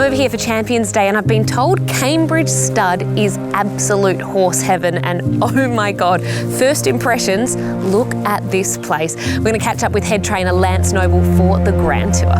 over here for Champions Day and I've been told Cambridge Stud is absolute horse heaven, and oh my God, first impressions, look at this place. We're going to catch up with head trainer Lance Noble for the Grand Tour.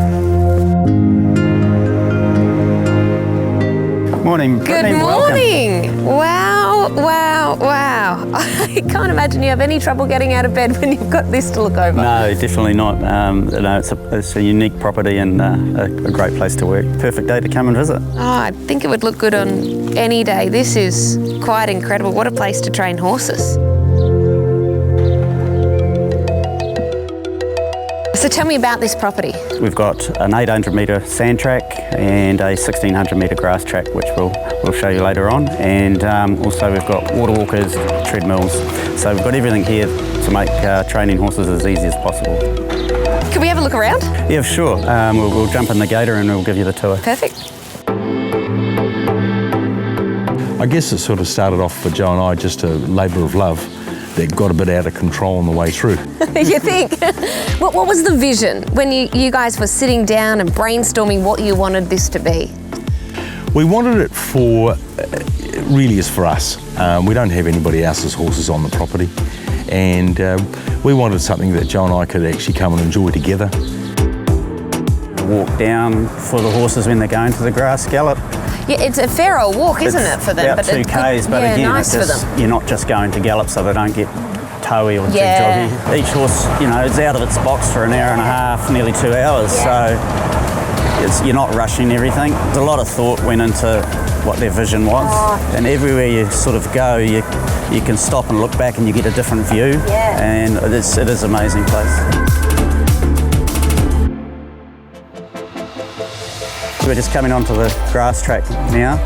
Morning, Brittany. Good morning. Wow, wow, wow. I can't imagine you have any trouble getting out of bed when you've got this to look over. No, definitely not. No, it's a unique property and a great place to work. Perfect day to come and visit. Oh, I think it would look good on any day. This is quite incredible. What a place to train horses. So tell me about this property. We've got an 800 metre sand track and a 1600 metre grass track, which we'll show you later on. And also we've got water walkers, treadmills. So we've got everything here to make training horses as easy as possible. Can we have a look around? Yeah, sure. We'll jump in the gator and we'll give you the tour. Perfect. I guess it sort of started off for Joe and I just a labour of love that got a bit out of control on the way through. You think? What was the vision when you guys were sitting down and brainstorming what you wanted this to be? We wanted it for, really is for us. We don't have anybody else's horses on the property, and we wanted something that Joe and I could actually come and enjoy together. Walk down for the horses when they're going to the grass gallop. Yeah, it's a fair old walk, isn't it, for them? About 2 Ks, but yeah, again, nice for them. You're not just going to gallop so they don't get toey or joggy. Each horse, is out of its box for an hour and a half, nearly 2 hours, so you're not rushing everything. There's a lot of thought went into what their vision was, and everywhere you sort of go, you can stop and look back and you get a different view, and it is an amazing place. We're just coming onto the grass track now,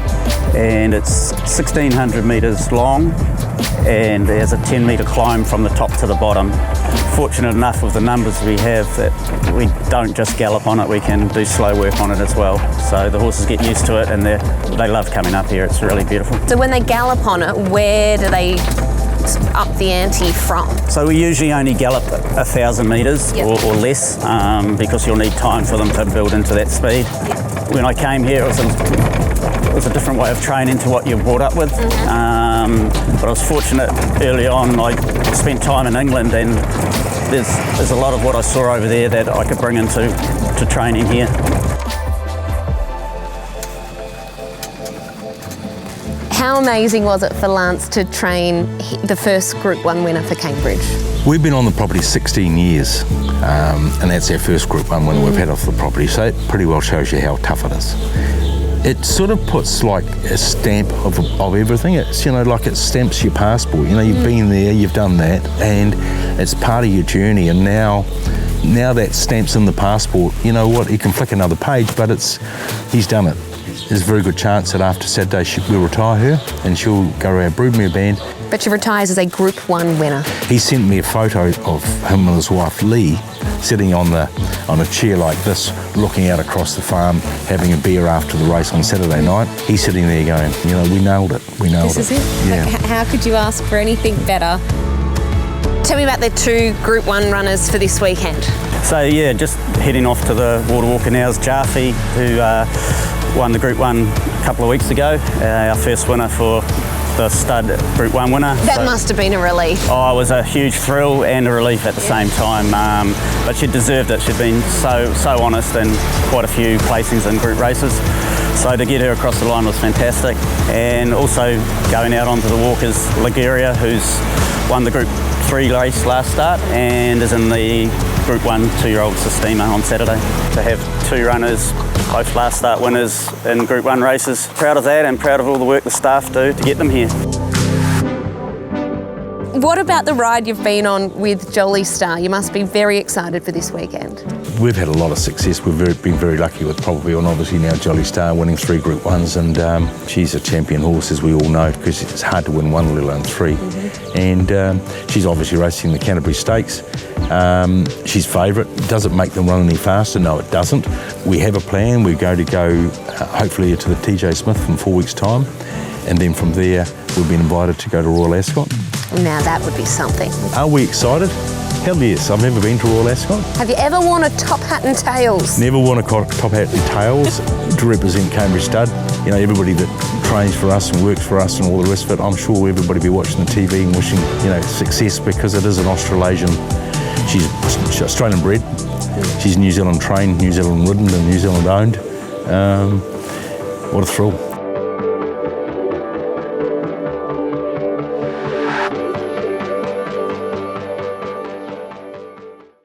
and it's 1600 metres long, and there's a 10 metre climb from the top to the bottom. Fortunate enough with the numbers we have that we don't just gallop on it, we can do slow work on it as well. So the horses get used to it and they love coming up here. It's really beautiful. So when they gallop on it, where do they up the ante from? So we usually only gallop 1,000 metres or less because you'll need time for them to build into that speed. When I came here, it was a different way of training to what you're brought up with. But I was fortunate early on. I spent time in England, and there's a lot of what I saw over there that I could bring into training here. How amazing was it for Lance to train the first Group 1 winner for Cambridge? We've been on the property 16 years, and that's our first Group 1 winner we've had off the property, so it pretty well shows you how tough it is. It sort of puts like a stamp of everything. It's, like it stamps your passport. You've been there, you've done that, and it's part of your journey, and now that stamp's in the passport. You know what, he can flick another page, but he's done it. There's a very good chance that after Saturday we'll retire her and she'll go to our broodmare band. But she retires as a Group 1 winner. He sent me a photo of him and his wife Lee sitting on a chair like this, looking out across the farm, having a beer after the race on Saturday night. He's sitting there going, we nailed it. This is it? Yeah. How could you ask for anything better? Tell me about the 2 Group 1 runners for this weekend. So just heading off to the water walker now is Jaffe, who won the Group 1 a couple of weeks ago, our first winner for the Stud Group 1 winner. That must have been a relief. Oh, it was a huge thrill and a relief at the same time, but she deserved it. She'd been so honest in quite a few placings in group races, so to get her across the line was fantastic. And also going out onto the walkers, Liguria, who's won the Group 3 race last start and is in the Group 1 2-year-old Sistema on Saturday. To have 2 runners, both last start winners in Group 1 races. Proud of that and proud of all the work the staff do to get them here. What about the ride you've been on with Jolly Star? You must be very excited for this weekend. We've had a lot of success. We've been very lucky with probably, and obviously now Jolly Star winning 3 Group 1s, and she's a champion horse, as we all know, because it's hard to win 1, let alone 3. And she's obviously racing the Canterbury Stakes. She's favourite. Does it make them run any faster? No, it doesn't. We have a plan. We're going to go hopefully to the TJ Smith in 4 weeks' time, and then from there we've been invited to go to Royal Ascot. Now that would be something. Are we excited? Hell yes, I've never been to Royal Ascot. Have you ever worn a top hat and tails? Never worn a top hat and tails to represent Cambridge Stud. You know, everybody that trains for us and works for us and all the rest of it, I'm sure everybody will be watching the TV and wishing, you know, success, because it is an Australasian. She's Australian bred. She's New Zealand trained, New Zealand ridden and New Zealand owned. What a thrill.